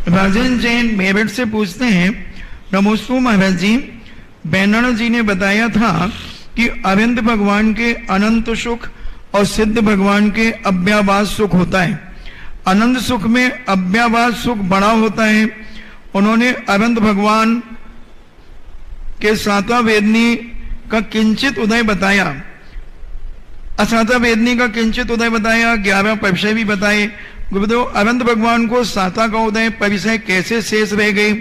राजन जैन मेरठ से पूछते हैं, नमोस्तु महाराज जी, बैनर जी ने बताया था कि अरविंद भगवान के अनंत सुख और सिद्ध भगवान के अव्याभास सुख होता है। अनंत सुख में अव्याभास सुख बड़ा होता है। उन्होंने अरविंद भगवान के सातवा वेदनी का किंचित उदय बताया, असाता वेदनी का किंचित उदय बताया, 11 परिचय भी बताए। गुरुदेव, अनंत भगवान को साता का उदय परिचय कैसे शेष रह गए?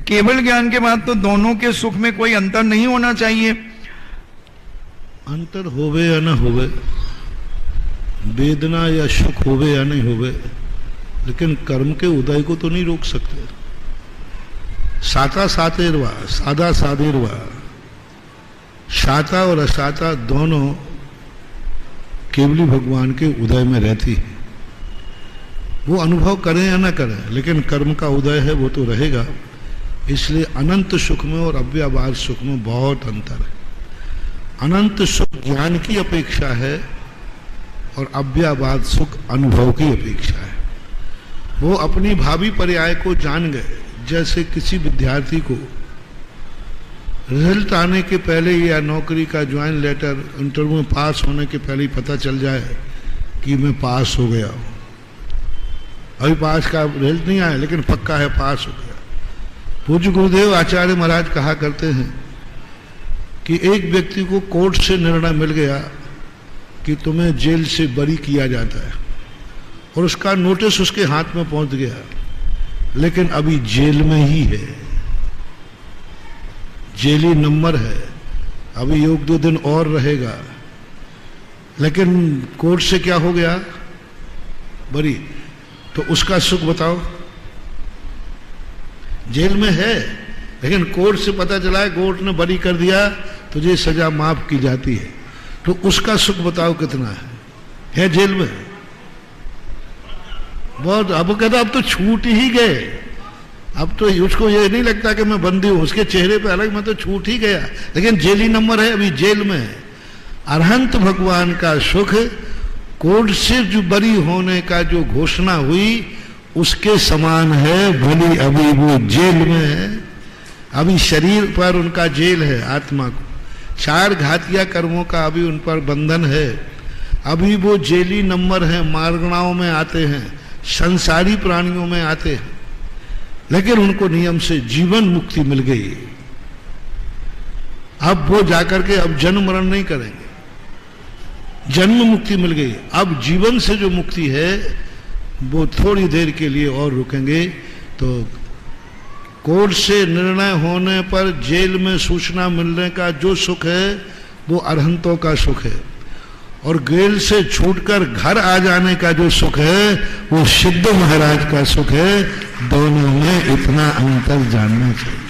केवल ज्ञान के बाद तो दोनों के सुख में कोई अंतर नहीं होना चाहिए। अंतर होवे या न होवे, वेदना या सुख होवे या नहीं होवे, लेकिन कर्म के उदय को तो नहीं रोक सकते। साता सातेरवा, सादा सादेरवा, साता और असाता दोनों केवली भगवान के उदय में रहती है। वो अनुभव करें या न करें, लेकिन कर्म का उदय है वो तो रहेगा। इसलिए अनंत सुख में और अव्याभास सुख में बहुत अंतर है। अनंत सुख ज्ञान की अपेक्षा है और अव्याभास सुख अनुभव की अपेक्षा है। वो अपनी भावी पर्याय को जान गए। जैसे किसी विद्यार्थी को रिजल्ट आने के पहले या नौकरी का ज्वाइन लेटर, इंटरव्यू में पास होने के पहले ही पता चल जाए कि मैं पास हो गया हूँ। अभी पास का रिजल्ट नहीं आया लेकिन पक्का है पास हो गया। पूज्य गुरुदेव आचार्य महाराज कहा करते हैं कि एक व्यक्ति को कोर्ट से निर्णय मिल गया कि तुम्हें जेल से बरी किया जाता है और उसका नोटिस उसके हाथ में पहुंच गया, लेकिन अभी जेल में ही है, जेली नंबर है, अभी 1-2 दिन और रहेगा, लेकिन कोर्ट से क्या हो गया? बरी। तो उसका सुख बताओ। जेल में है लेकिन कोर्ट से पता चला है, कोर्ट ने बरी कर दिया, तुझे सजा माफ की जाती है, तो उसका सुख बताओ कितना है जेल में। बहुत। अब कहता अब तो छूट ही गए, अब तो उसको ये नहीं लगता कि मैं बंदी हूं, उसके चेहरे पे अलग, मैं तो छूट ही गया, लेकिन जेली नंबर है, अभी जेल में है। अरहंत भगवान का सुख कोर्ट से जो बरी होने का जो घोषणा हुई उसके समान है, भली अभी वो जेल में है। अभी शरीर पर उनका जेल है, आत्मा को 4 घातिया कर्मों का अभी उन पर बंधन है, अभी वो जेली नंबर है, मारगणाओं में आते हैं, संसारी प्राणियों में आते हैं, लेकिन उनको नियम से जीवन मुक्ति मिल गई। अब वो जाकर के अब जन्म मरण नहीं करेंगे, जन्म मुक्ति मिल गई। अब जीवन से जो मुक्ति है वो थोड़ी देर के लिए और रुकेंगे। तो कोर्ट से निर्णय होने पर जेल में सूचना मिलने का जो सुख है वो अरहंतों का सुख है, और जेल से छूटकर घर आ जाने का जो सुख है वो सिद्ध महाराज का सुख है। दोनों में इतना अंतर जानना चाहिए।